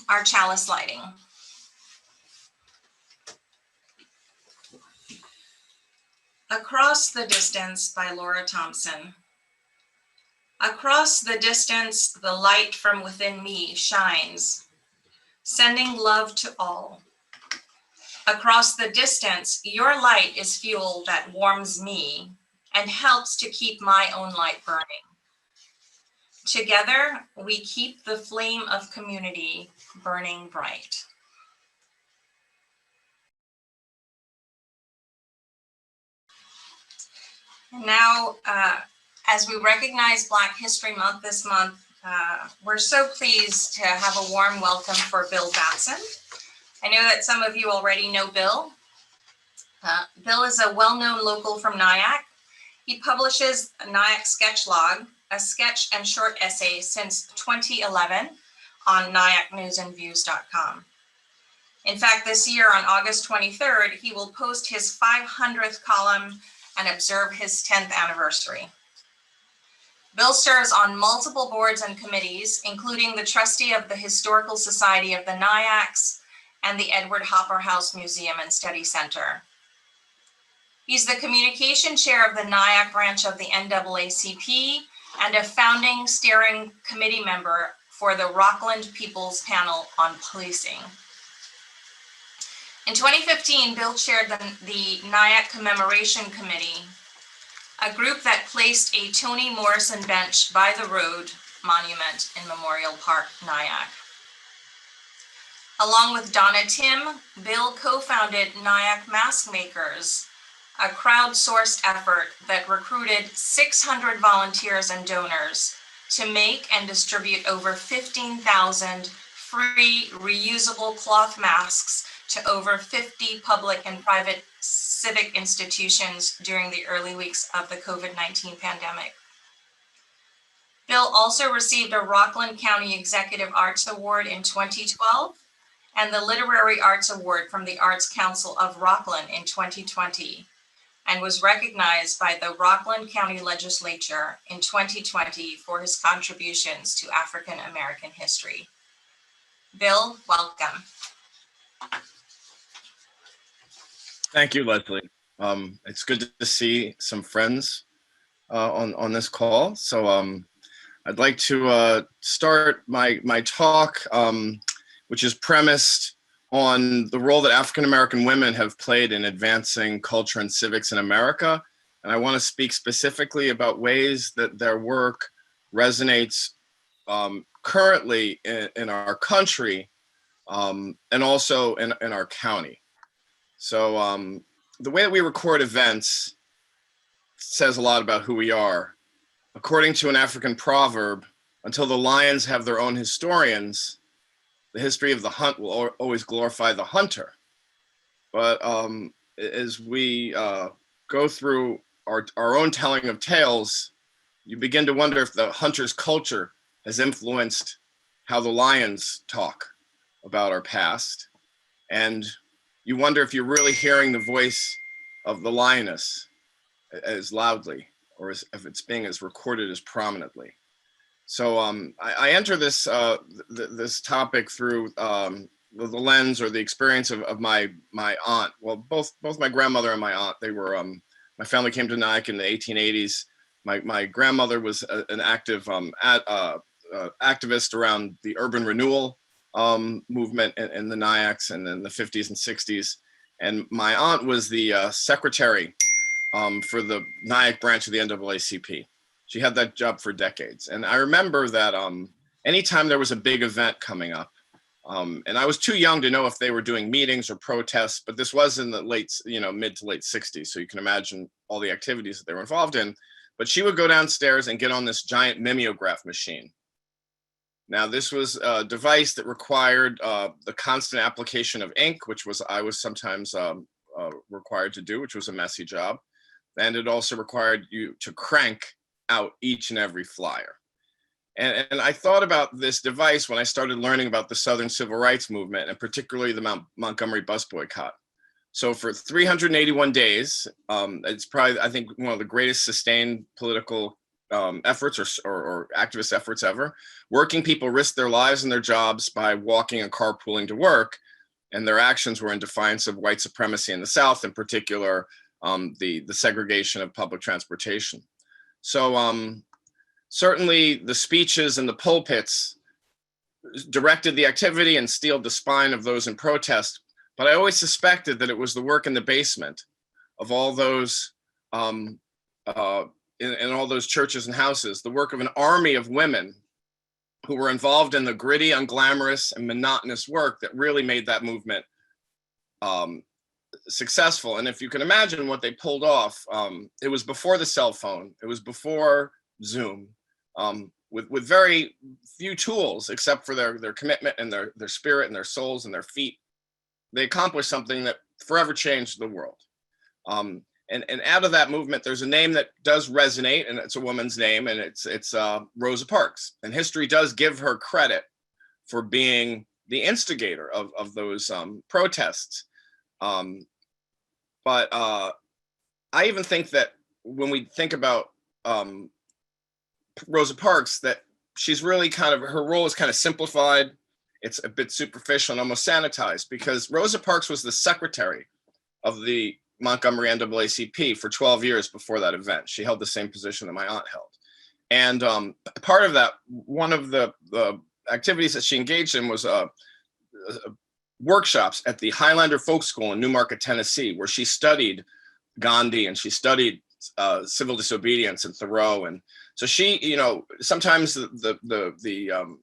our chalice lighting. Across the Distance by Laura Thompson. Across the distance, the light from within me shines, sending love to all. Across the distance, your light is fuel that warms me and helps to keep my own light burning. Together, we keep the flame of community burning bright. And now, as we recognize Black History Month this month, we're so pleased to have a warm welcome for Bill Batson. I know that some of you already know Bill. Bill is a well-known local from Nyack. He publishes Nyack Sketch Log, a sketch and short essay since 2011 on nyacknewsandviews.com. In fact, this year on August 23rd, he will post his 500th column and observe his 10th anniversary. Bill serves on multiple boards and committees, including the trustee of the Historical Society of the Nyacks and the Edward Hopper House Museum and Study Center. He's the communication chair of the Nyack branch of the NAACP and a founding steering committee member for the Rockland People's Panel on Policing. In 2015, Bill chaired the Nyack Commemoration Committee, a group that placed a Toni Morrison bench by the road monument in Memorial Park, Nyack. Along with Donna Tim, Bill co-founded Nyack Mask Makers, a crowdsourced effort that recruited 600 volunteers and donors to make and distribute over 15,000 free reusable cloth masks to over 50 public and private civic institutions during the early weeks of the COVID-19 pandemic. Bill also received a Rockland County Executive Arts Award in 2012 and the Literary Arts Award from the Arts Council of Rockland in 2020, and was recognized by the Rockland County Legislature in 2020 for his contributions to African American history. Bill, welcome. Thank you, Leslie. It's good to see some friends on this call. So I'd like to start my talk, which is premised on the role that African-American women have played in advancing culture and civics in America. And I want to speak specifically about ways that their work resonates currently in our country and also in our county. So the way that we record events says a lot about who we are. According to an African proverb, until the lions have their own historians, the history of the hunt will always glorify the hunter. But as we go through our own telling of tales, you begin to wonder if the hunter's culture has influenced how the lions talk about our past. And you wonder if you're really hearing the voice of the lioness as loudly, or if it's being as recorded as prominently. So I enter this this topic through the lens or the experience of my aunt. Well, both my grandmother and my aunt. They were my family came to Nyack in the 1880s. My grandmother was an active activist around the urban renewal movement in the Nyacks and in the 50s and 60s. And my aunt was the secretary for the Nyack branch of the NAACP. She had that job for decades. And I remember that anytime there was a big event coming up, and I was too young to know if they were doing meetings or protests, but this was in the mid to late 60s. So you can imagine all the activities that they were involved in. But she would go downstairs and get on this giant mimeograph machine. Now, this was a device that required the constant application of ink, which I was sometimes required to do, which was a messy job. And it also required you to crank out each and every flyer. And I thought about this device when I started learning about the Southern Civil Rights Movement, and particularly the Montgomery bus boycott. So for 381 days, it's probably, I think, one of the greatest sustained political efforts or activist efforts ever. Working people risked their lives and their jobs by walking and carpooling to work, and their actions were in defiance of white supremacy in the South, in particular, the segregation of public transportation. So certainly the speeches and the pulpits directed the activity and steeled the spine of those in protest. But I always suspected that it was the work in the basement of all those, in all those churches and houses, the work of an army of women who were involved in the gritty, unglamorous, and monotonous work that really made that movement successful. And if you can imagine what they pulled off, it was before the cell phone, it was before Zoom, with very few tools except for their commitment and their spirit and their souls and their feet. They accomplished something that forever changed the world. And out of that movement, there's a name that does resonate, and it's a woman's name, and it's Rosa Parks. And history does give her credit for being the instigator of those protests. But I even think that when we think about Rosa Parks, that she's really her role is kind of simplified. It's a bit superficial and almost sanitized, because Rosa Parks was the secretary of the Montgomery NAACP for 12 years before that event. She held the same position that my aunt held. And part of that, one of the activities that she engaged in was workshops at the Highlander Folk School in Newmarket, Tennessee, where she studied Gandhi and she studied civil disobedience and Thoreau. And so she, sometimes the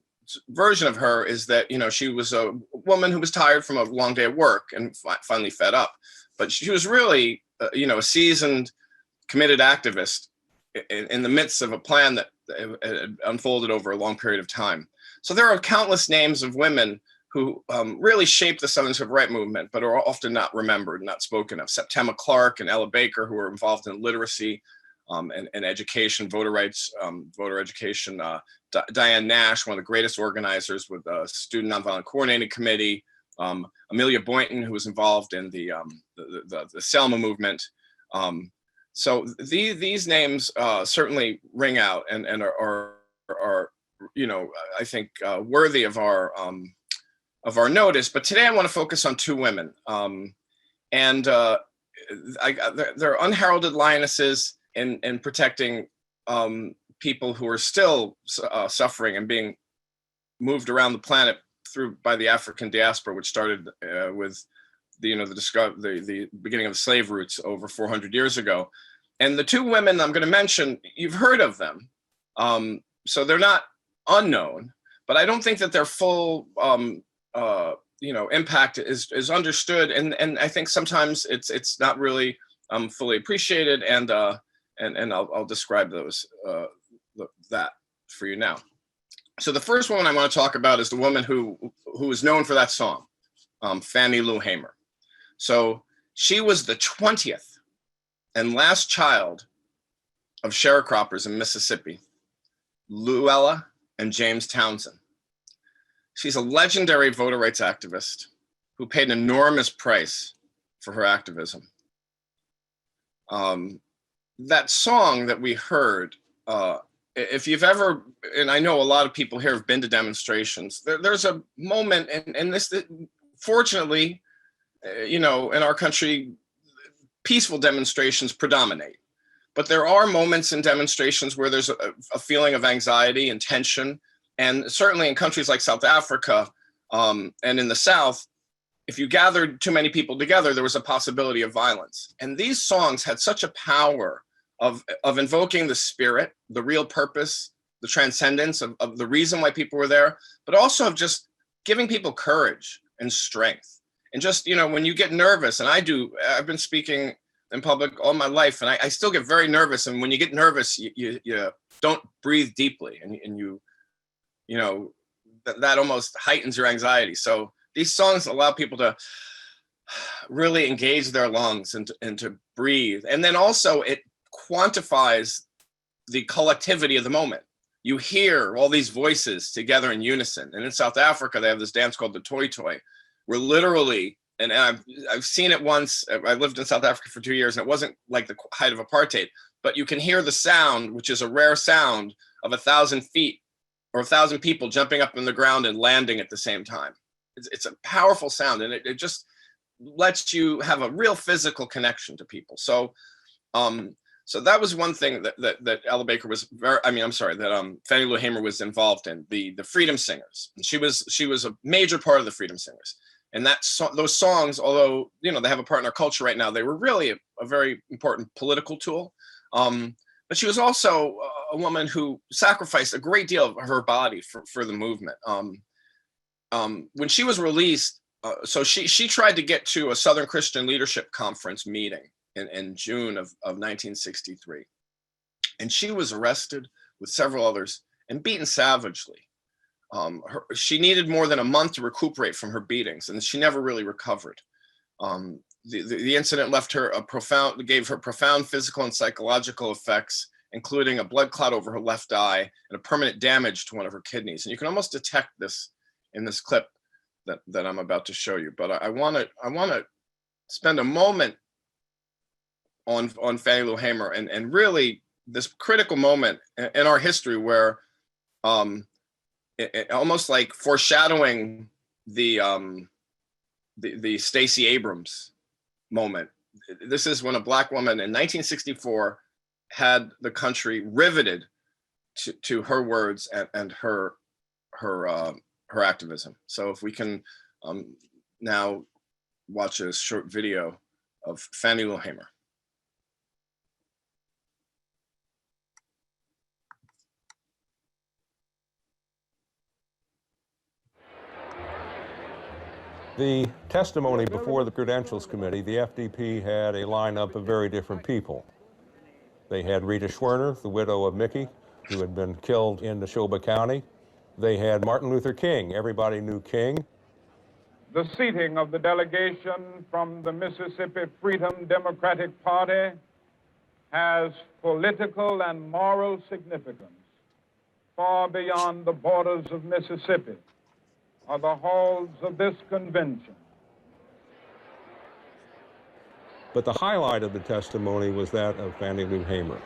version of her is that, she was a woman who was tired from a long day of work and finally fed up. But she was really, a seasoned, committed activist in the midst of a plan that unfolded over a long period of time. So there are countless names of women who really shaped the Southern Civil Rights Movement, but are often not remembered, not spoken of. Septima Clark and Ella Baker, who were involved in literacy and education, voter rights, voter education. Diane Nash, one of the greatest organizers with the Student Nonviolent Coordinating Committee. Amelia Boynton, who was involved in the Selma movement. So these names certainly ring out and are I think worthy of our notice. But today I want to focus on two women, and they're unheralded lionesses in protecting people who are still suffering and being moved around the planet by the African diaspora, which started with the beginning of the slave routes over 400 years ago. And the two women I'm going to mention, you've heard of them, so they're not unknown, but I don't think that their full impact is understood, and I think sometimes it's not really fully appreciated, and I'll describe that for you now. So the first woman I want to talk about is the woman who is known for that song, Fannie Lou Hamer. So she was the 20th and last child of sharecroppers in Mississippi, Luella and James Townsend. She's a legendary voter rights activist who paid an enormous price for her activism. That song that we heard, if you've ever, and I know a lot of people here have been to demonstrations, there's a moment, and this, fortunately, in our country, peaceful demonstrations predominate. But there are moments in demonstrations where there's a feeling of anxiety and tension. And certainly in countries like South Africa and in the South, if you gathered too many people together, there was a possibility of violence. And these songs had such a power of invoking the spirit, the real purpose, the transcendence of the reason why people were there, but also of just giving people courage and strength. And just, when you get nervous, and I've been speaking in public all my life, and I still get very nervous. And when you get nervous, you don't breathe deeply, and that almost heightens your anxiety. So these songs allow people to really engage their lungs and to breathe. And then also it quantifies the collectivity of the moment. You hear all these voices together in unison. And in South Africa, they have this dance called the Toy Toy, where literally, and I've seen it once. I lived in South Africa for 2 years, and it wasn't like the height of apartheid, but you can hear the sound, which is a rare sound, of 1,000 feet or 1,000 people jumping up in the ground and landing at the same time. It's a powerful sound, and it just lets you have a real physical connection to people. So that was one thing that Ella Baker was that Fannie Lou Hamer was involved in, the Freedom Singers. And she was a major part of the Freedom Singers. And those songs, although, you know, they have a part in our culture right now, they were really a very important political tool. But she was also a woman who sacrificed a great deal of her body for the movement. When she was released, so she tried to get to a Southern Christian Leadership Conference meeting in June of 1963. And she was arrested with several others and beaten savagely. She needed more than a month to recuperate from her beatings, and she never really recovered. The incident gave her profound physical and psychological effects, including a blood clot over her left eye and a permanent damage to one of her kidneys. And you can almost detect this in this clip that I'm about to show you. But I want to spend a moment on Fannie Lou Hamer and really this critical moment in our history where almost like foreshadowing the Stacey Abrams moment. This is when a Black woman in 1964 had the country riveted to her words and her activism. So if we can now watch a short video of Fannie Lou Hamer. The testimony before the Credentials Committee, the FDP had a lineup of very different people. They had Rita Schwerner, the widow of Mickey, who had been killed in Neshoba County. They had Martin Luther King. Everybody knew King. The seating of the delegation from the Mississippi Freedom Democratic Party has political and moral significance far beyond the borders of Mississippi are the halls of this convention. But the highlight of the testimony was that of Fannie Lou Hamer.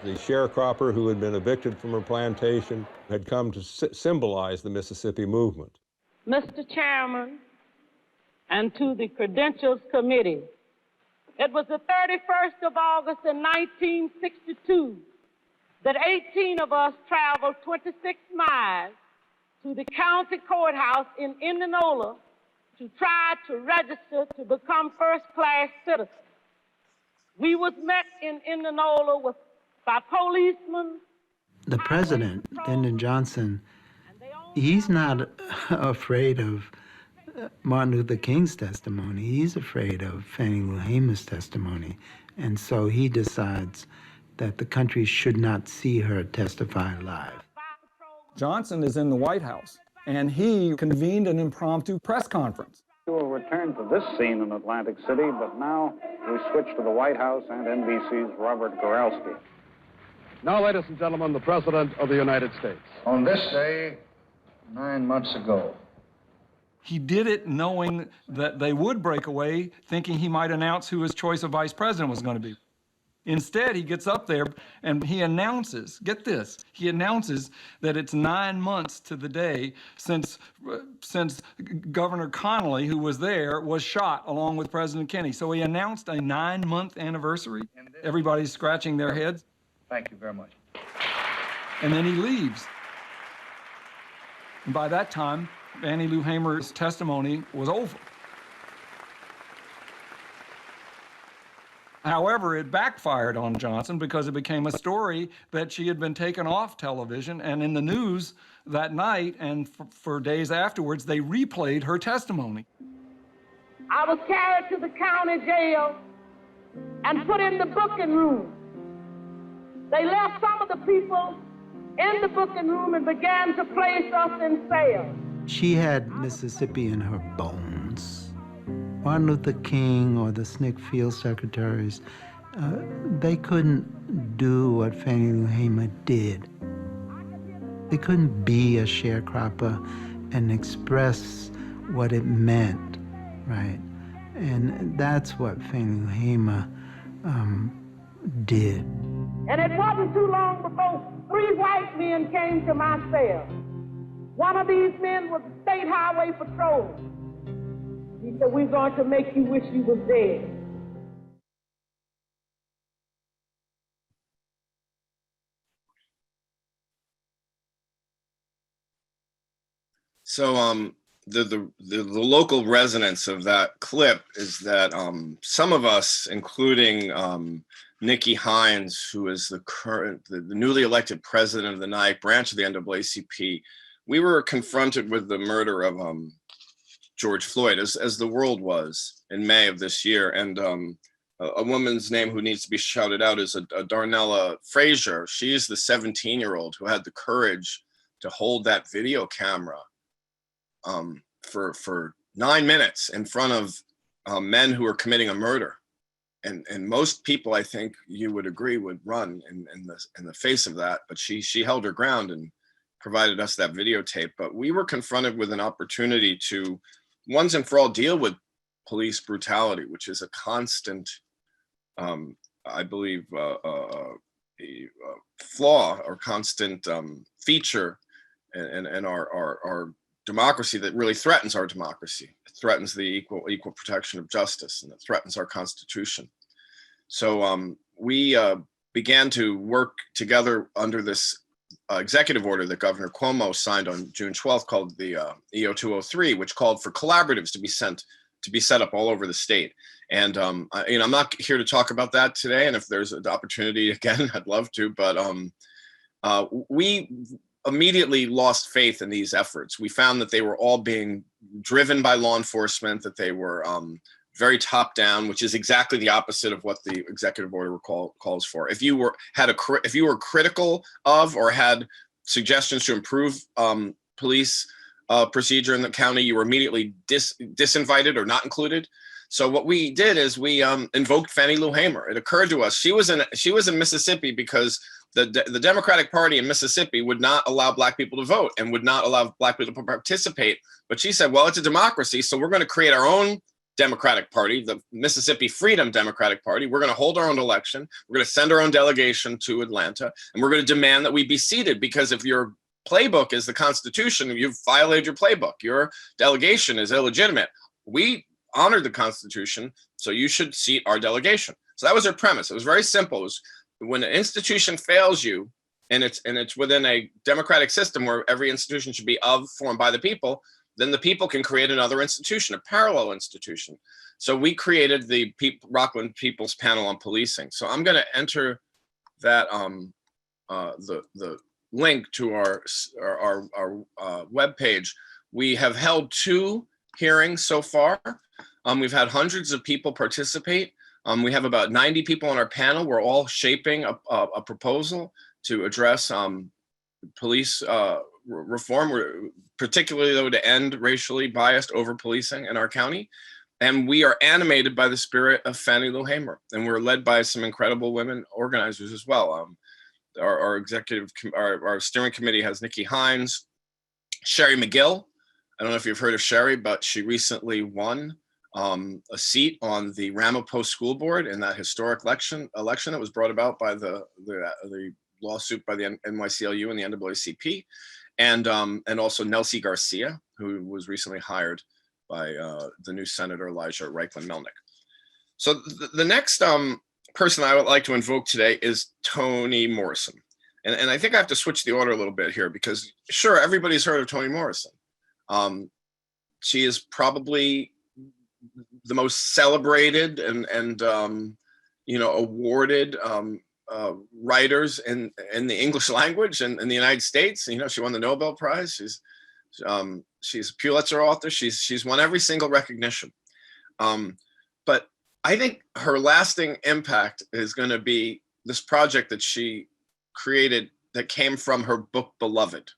The sharecropper who had been evicted from her plantation had come to symbolize the Mississippi movement. Mr. Chairman, and to the Credentials Committee, it was the 31st of August in 1962 that 18 of us traveled 26 miles to the county courthouse in Indianola to try to register to become first-class citizens. We was met in Indianola by policemen. The president, Lyndon Johnson, he's not afraid of Martin Luther King's testimony. He's afraid of Fannie Lou Hamer's testimony. And so he decides that the country should not see her testify live. Johnson is in the White House, and he convened an impromptu press conference. We will return to this scene in Atlantic City, but now we switch to the White House and NBC's Robert Goralski. Now, ladies and gentlemen, the President of the United States. On this day, 9 months ago. He did it knowing that they would break away, thinking he might announce who his choice of vice president was going to be. Instead, he gets up there and he announces, get this, he announces that it's 9 months to the day since Governor Connolly, who was there, was shot along with President Kennedy. So he announced a 9-month anniversary. Everybody's scratching their heads. Thank you very much. And then he leaves. And by that time, Fannie Lou Hamer's testimony was over. However, it backfired on Johnson because it became a story that she had been taken off television, and in the news that night and for days afterwards, they replayed her testimony. I was carried to the county jail and put in the booking room. They left some of the people in the booking room and began to place us in cells. She had Mississippi in her bones. Martin Luther King or the SNCC field secretaries, they couldn't do what Fannie Lou Hamer did. They couldn't be a sharecropper and express what it meant, right? And that's what Fannie Lou Hamer did. And it wasn't too long before 3 white men came to my cell. One of these men was the State Highway Patrol. He said, "We're going to make you wish you was dead." So the local resonance of that clip is that some of us, including Nikki Hines, who is the newly elected president of the NIAC branch of the NAACP, we were confronted with the murder of George Floyd, as the world was in May of this year. And a woman's name who needs to be shouted out is Darnella Frazier. She's the 17-year-old who had the courage to hold that video camera for 9 minutes in front of men who are committing a murder. And most people, I think you would agree, would run in the face of that. But she held her ground and provided us that videotape. But we were confronted with an opportunity to once and for all deal with police brutality, which is a constant, I believe, flaw or constant feature in our democracy that really threatens our democracy. It threatens the equal protection of justice, and it threatens our Constitution. So we began to work together under this executive order that Governor Cuomo signed on June 12th called the EO 203, which called for collaboratives to be set up all over the state. And I'm not here to talk about that today. And if there's an opportunity again, I'd love to. But we immediately lost faith in these efforts. We found that they were all being driven by law enforcement, that they were very top down, which is exactly the opposite of what the executive order calls for. If you were critical of or had suggestions to improve police procedure in the county, you were immediately disinvited or not included. So what we did is we invoked Fannie Lou Hamer. It occurred to us she was in Mississippi because the Democratic Party in Mississippi would not allow Black people to vote and would not allow Black people to participate. But she said, well, it's a democracy, so we're going to create our own Democratic Party, the Mississippi Freedom Democratic Party. We're going to hold our own election. We're going to send our own delegation to Atlanta, and we're going to demand that we be seated, because if your playbook is the Constitution, you've violated your playbook. Your delegation is illegitimate. We honored the Constitution, so you should seat our delegation. So that was their premise. It was very simple. It was, when an institution fails you, and it's within a democratic system where every institution should be of, for, and by the people, then the people can create another institution, a parallel institution. So we created the Rockland People's Panel on Policing. So I'm going to enter that the link to our webpage. We have held 2 hearings so far. We've had hundreds of people participate. We have about 90 people on our panel. We're all shaping a proposal to address police reform, particularly though to end racially biased over-policing in our county. And we are animated by the spirit of Fannie Lou Hamer, and we're led by some incredible women organizers as well. Our steering committee has Nikki Hines, Sherry McGill. I don't know if you've heard of Sherry, but she recently won a seat on the Ramapo School Board in that historic election that was brought about by the lawsuit by the NYCLU and the NAACP, and also Nelsie Garcia, who was recently hired by the new Senator Elijah Reichlin-Melnick. So the next person I would like to invoke today is Toni Morrison. And I think I have to switch the order a little bit here, because sure, everybody's heard of Toni Morrison. She is probably the most celebrated and awarded writers in the English language in the United States. She won the Nobel Prize. She's a Pulitzer author. She's won every single recognition. But I think her lasting impact is going to be this project that she created that came from her book Beloved.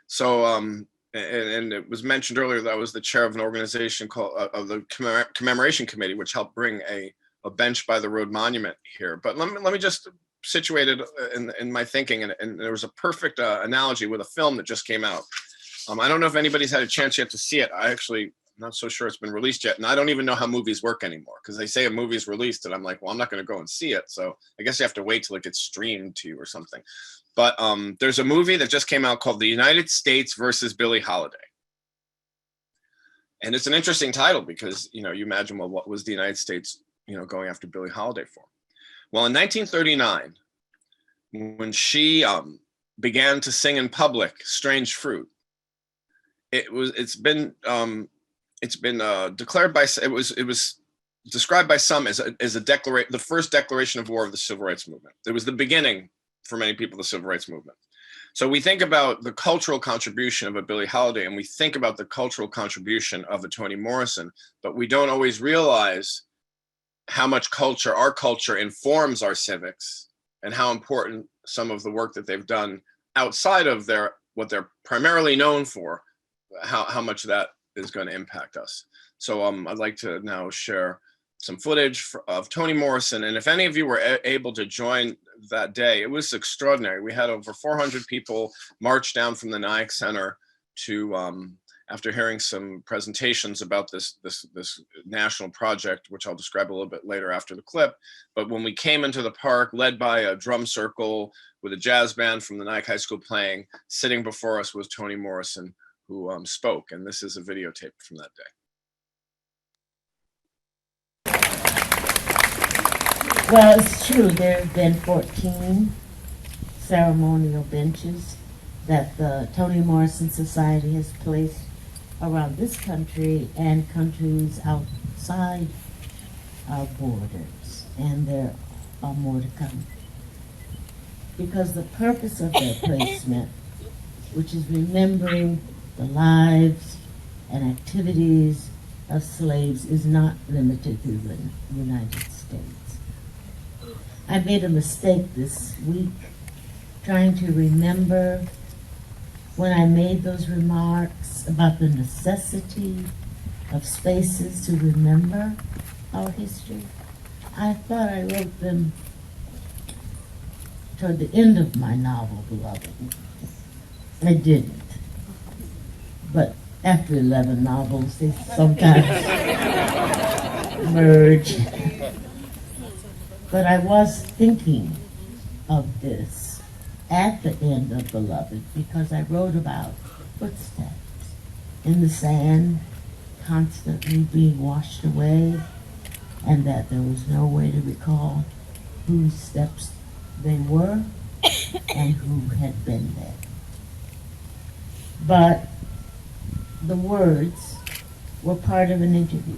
So and it was mentioned earlier that I was the chair of an organization called of the Commemoration Committee, which helped bring a bench by the road monument here. But let me just situate it in my thinking. And there was a perfect analogy with a film that just came out. I don't know if anybody's had a chance yet to see it. I actually not so sure it's been released yet. And I don't even know how movies work anymore, because they say a movie's released and I'm like, well, I'm not going to go and see it. So I guess you have to wait till it gets streamed to you or something. But there's a movie that just came out called The United States versus Billie Holiday. And it's an interesting title because, you imagine, well, what was the United States, going after Billie Holiday for? Well, in 1939, when she began to sing in public "Strange Fruit," it's been declared by, it was described by some as a declaration, the first declaration of war of the Civil Rights Movement. It was the beginning for many people of the Civil Rights Movement. So we think about the cultural contribution of a Billie Holiday, and we think about the cultural contribution of a Toni Morrison, but we don't always realize how much our culture informs our civics, and how important some of the work that they've done outside of what they're primarily known for, how much that is going to impact us. So I'd like to now share some footage of Toni Morrison. And if any of you were able to join that day, it was extraordinary. We had over 400 people march down from the Nyack Center to, after hearing some presentations about this national project, which I'll describe a little bit later after the clip. But when we came into the park, led by a drum circle with a jazz band from the Nyack High School playing, sitting before us was Toni Morrison, who spoke. And this is a videotape from that day. Well, it's true. There have been 14 ceremonial benches that the Toni Morrison Society has placed around this country and countries outside our borders. And there are more to come. Because the purpose of their placement, which is remembering the lives and activities of slaves, is not limited to the United States. I made a mistake this week trying to remember when I made those remarks about the necessity of spaces to remember our history. I thought I wrote them toward the end of my novel, Beloved. I didn't. But after 11 novels, they sometimes merge. But I was thinking of this at the end of Beloved because I wrote about footsteps in the sand constantly being washed away, and that there was no way to recall whose steps they were and who had been there. But the words were part of an interview.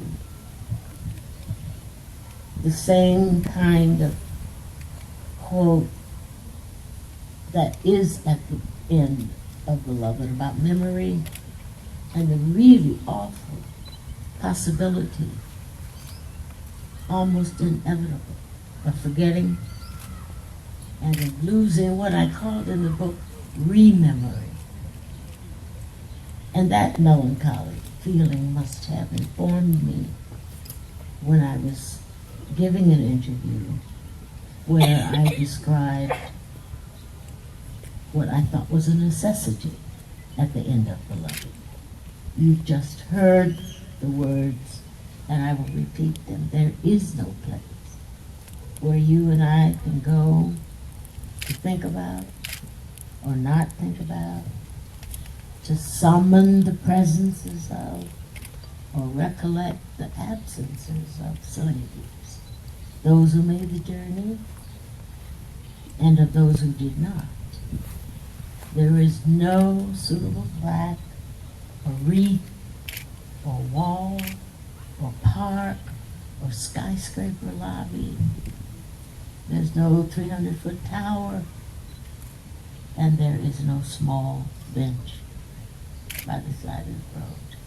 The same kind of quote that is at the end of Beloved about memory and the really awful possibility, almost inevitable, of forgetting and of losing what I called in the book rememory. And that melancholy feeling must have informed me when I was giving an interview where I described what I thought was a necessity at the end of Beloved. You've just heard the words, and I will repeat them. There is no place where you and I can go to think about or not think about, to summon the presences of or recollect the absences of slaves, those who made the journey and of those who did not. There is no suitable plaque or wreath or wall or park or skyscraper lobby. There's no 300-foot tower, and there is no small bench by the side of the road.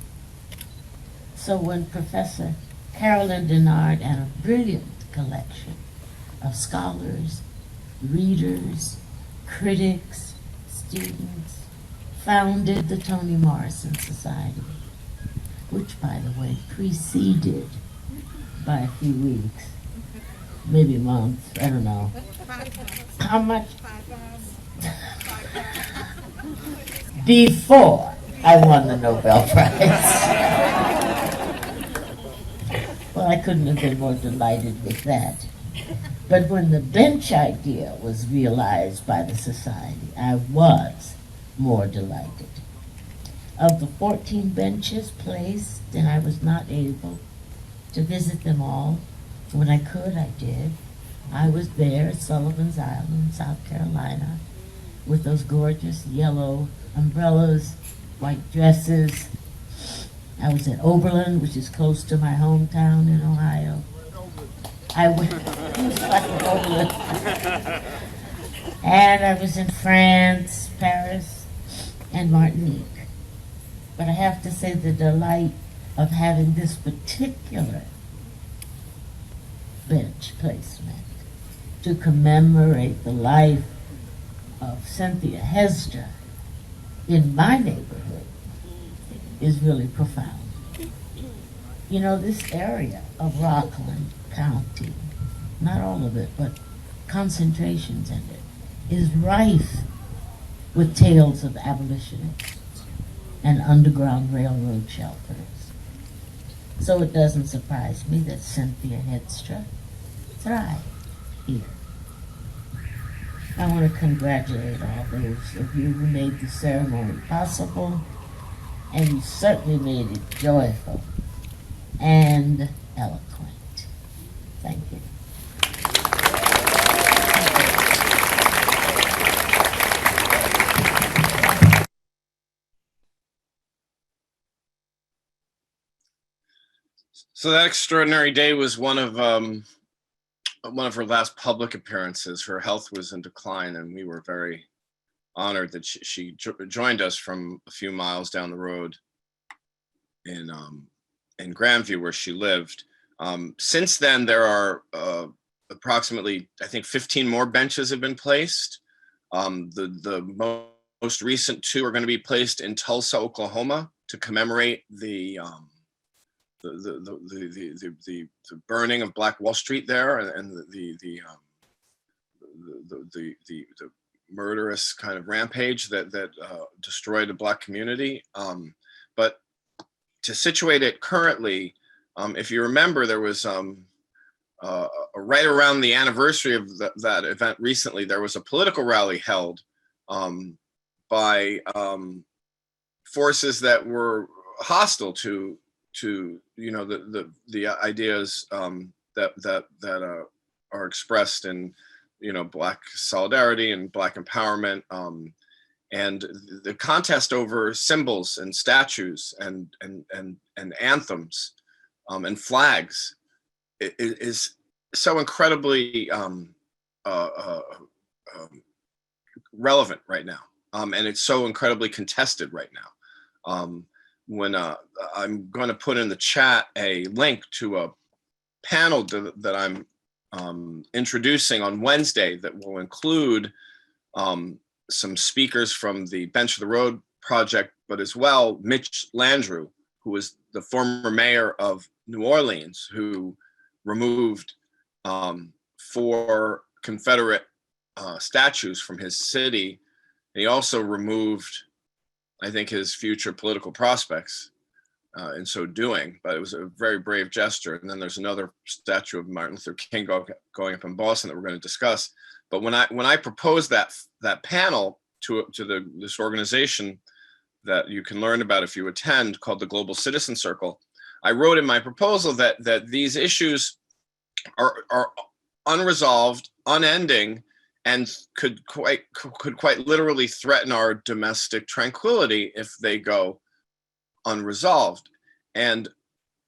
So when Professor Carolyn Denard and a brilliant collection of scholars, readers, critics, students founded the Toni Morrison Society, which, by the way, preceded by a few weeks, maybe months, I don't know. How much? Before I won the Nobel Prize. I couldn't have been more delighted with that. But when the bench idea was realized by the society, I was more delighted. Of the 14 benches placed, and I was not able to visit them all. When I could, I did. I was there at Sullivan Island, South Carolina, with those gorgeous yellow umbrellas, white dresses. I was at Oberlin, which is close to my hometown in Ohio. I went to Oberlin. And I was in France, Paris, and Martinique. But I have to say the delight of having this particular bench placement to commemorate the life of Cynthia Hestra in my neighborhood is really profound. You know, this area of Rockland County, not all of it, but concentrations in it, is rife with tales of abolitionists and Underground Railroad shelters. So it doesn't surprise me that Cynthia Hestra thrived here. I want to congratulate all those of you who made the ceremony possible, and you certainly made it joyful and eloquent. Thank you. So that extraordinary day was one of her last public appearances. Her health was in decline, and we were very honored that she joined us from a few miles down the road in Grandview, where she lived. Since then, there are approximately, I think, 15 more benches have been placed. The most recent 2 are going to be placed in Tulsa, Oklahoma, to commemorate the burning of Black Wall Street there, and the murderous kind of rampage that destroyed the Black community. But to situate it currently, if you remember, there was right around the anniversary of that event recently, there was a political rally held by forces that were hostile to the ideas that are expressed in Black solidarity and Black empowerment, and the contest over symbols and statues and anthems and flags is so incredibly relevant right now, and it's so incredibly contested right now. When I'm going to put in the chat a link to a panel that I'm introducing on Wednesday that will include some speakers from the Bench of the Road project, but as well Mitch Landrieu, who was the former mayor of New Orleans, who removed 4 Confederate statues from his city. And he also removed, I think, his future political prospects in so doing, but it was a very brave gesture. And then there's another statue of Martin Luther King going up in Boston that we're going to discuss. But when I proposed that panel to this organization that you can learn about if you attend, called the Global Citizen Circle, I wrote in my proposal that these issues are unresolved, unending, and could quite literally threaten our domestic tranquility if they go unresolved. And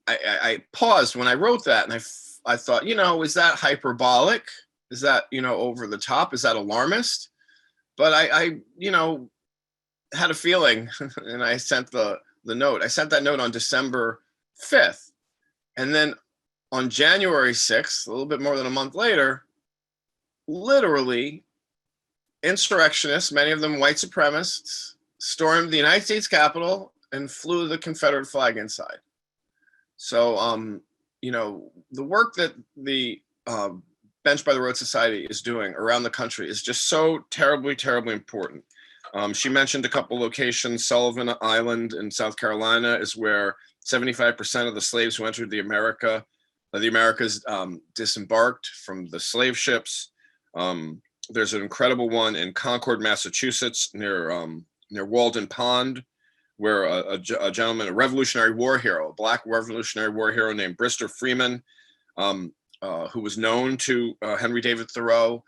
I paused when I wrote that, and I thought, is that hyperbolic? Is that, over the top? Is that alarmist? But I had a feeling, and I sent the note. I sent that note on December 5th. And then on January 6th, a little bit more than a month later, literally, insurrectionists, many of them white supremacists, stormed the United States Capitol and flew the Confederate flag inside. So, the work that the Bench by the Road Society is doing around the country is just so terribly, terribly important. She mentioned a couple locations. Sullivan Island in South Carolina is where 75% of the slaves who entered the Americas disembarked from the slave ships. There's an incredible one in Concord, Massachusetts, near Walden Pond, where a gentleman, a Revolutionary War hero, a Black Revolutionary War hero named Brister Freeman, who was known to Henry David Thoreau,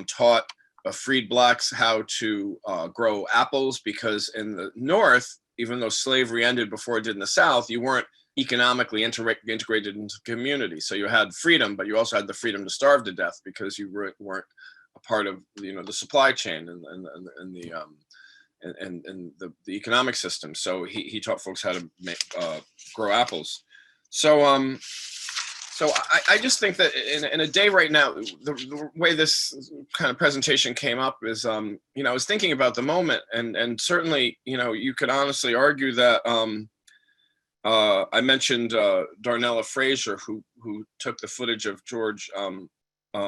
taught freed Blacks how to grow apples, because in the North, even though slavery ended before it did in the South, you weren't economically integrated into the community. So you had freedom, but you also had the freedom to starve to death because you weren't a part of, you know, the supply chain and the economic system. So he taught folks how to grow apples. So I just think that in a day right now, the way this kind of presentation came up is, you know, I was thinking about the moment, and certainly, you know, you could honestly argue that I mentioned Darnella Frazier, who took the footage of George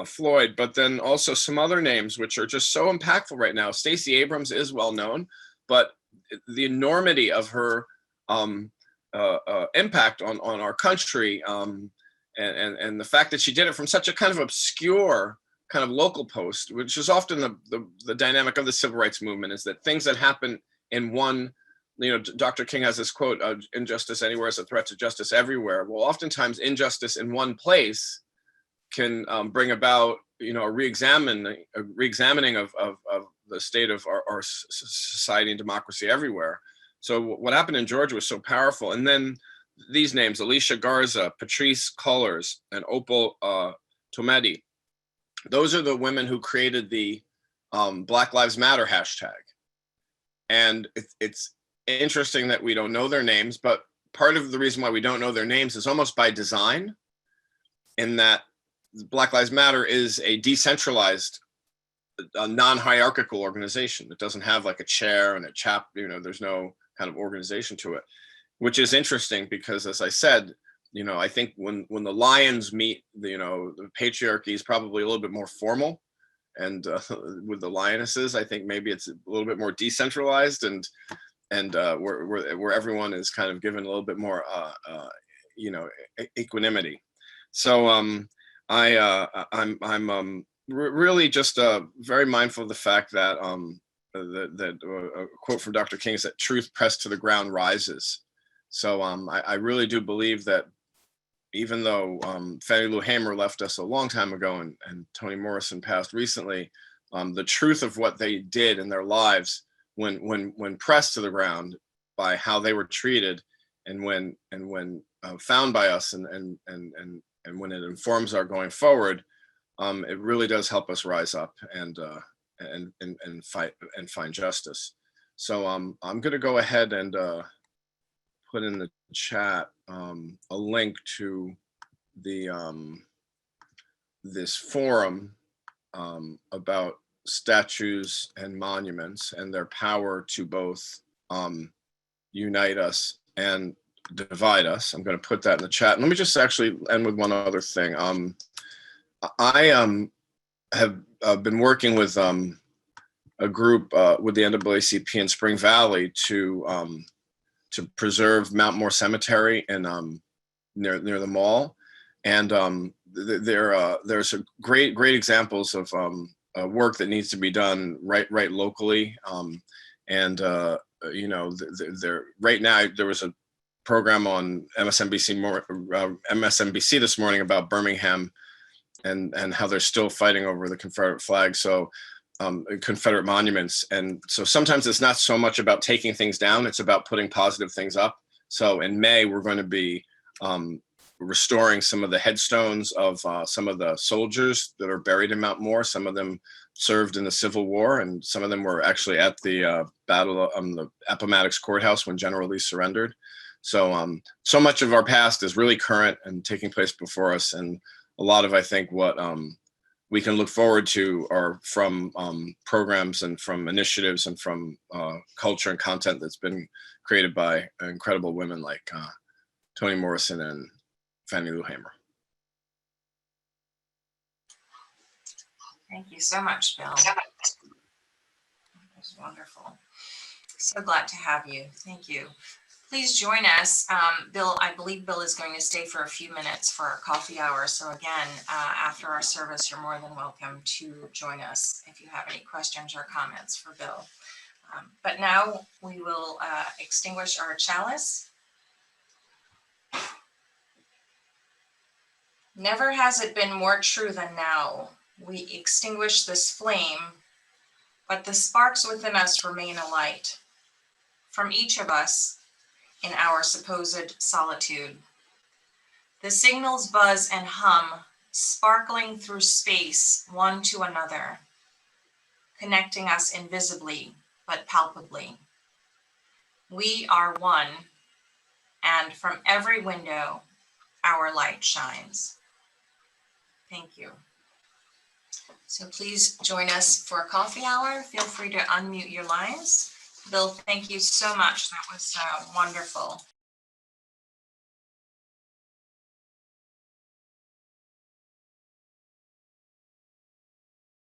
Floyd, but then also some other names which are just so impactful right now. Stacey Abrams is well known, but the enormity of her impact on our country, and the fact that she did it from such a kind of obscure kind of local post, which is often the dynamic of the civil rights movement, is that things that happen in one, you know, Dr. King has this quote, injustice anywhere is a threat to justice everywhere. Well, oftentimes injustice in one place can bring about, you know, a re-examining of the state of our society and democracy everywhere. So what happened in Georgia was so powerful. And then these names, Alicia Garza, Patrice Cullors, and Opal Tometi, those are the women who created the Black Lives Matter hashtag. And it's interesting that we don't know their names, but part of the reason why we don't know their names is almost by design, in that Black Lives Matter is a decentralized, non-hierarchical organization. It doesn't have like a chair and a chapter, you know, there's no kind of organization to it, which is interesting because, as I said, you know, I think when the lions meet, you know, the patriarchy is probably a little bit more formal, and with the lionesses, I think maybe it's a little bit more decentralized, and where everyone is kind of given a little bit more, you know, equanimity. So I'm really just very mindful of the fact that a quote from Dr. King is that truth pressed to the ground rises. So I really do believe that even though Fannie Lou Hamer left us a long time ago, and Toni Morrison passed recently, the truth of what they did in their lives, when pressed to the ground by how they were treated, and when found by us, and when it informs our going forward, it really does help us rise up and fight and find justice. So I'm going to go ahead and put in the chat a link to the this forum about statues and monuments and their power to both unite us and divide us. I'm going to put that in the chat. And let me just actually end with one other thing. I have been working with a group with the NAACP in Spring Valley to preserve Mount Moore Cemetery in near the mall, and there's a great examples of work that needs to be done right locally, and you know, right now there was a program on MSNBC this morning about Birmingham and how they're still fighting over the Confederate flag. So Confederate monuments. And so sometimes it's not so much about taking things down, it's about putting positive things up. So in May, we're going to be restoring some of the headstones of some of the soldiers that are buried in Mount Moore. Some of them served in the Civil War, and some of them were actually at the battle of the Appomattox Courthouse when General Lee surrendered. So so much of our past is really current and taking place before us. And a lot of, I think, what we can look forward to are from programs and from initiatives and from culture and content that's been created by incredible women like Toni Morrison and Fannie Lou Hamer. Thank you so much, Bill. That was wonderful. So glad to have you. Thank you. Please join us. Bill, I believe Bill is going to stay for a few minutes for our coffee hour. So again, after our service, you're more than welcome to join us if you have any questions or comments for Bill. But now we will extinguish our chalice. Never has it been more true than now. We extinguish this flame, but the sparks within us remain alight. From each of us, in our supposed solitude. The signals buzz and hum, sparkling through space one to another, connecting us invisibly but palpably. We are one, and from every window, our light shines. Thank you. So please join us for a coffee hour. Feel free to unmute your lines. Bill, thank you so much. That was wonderful.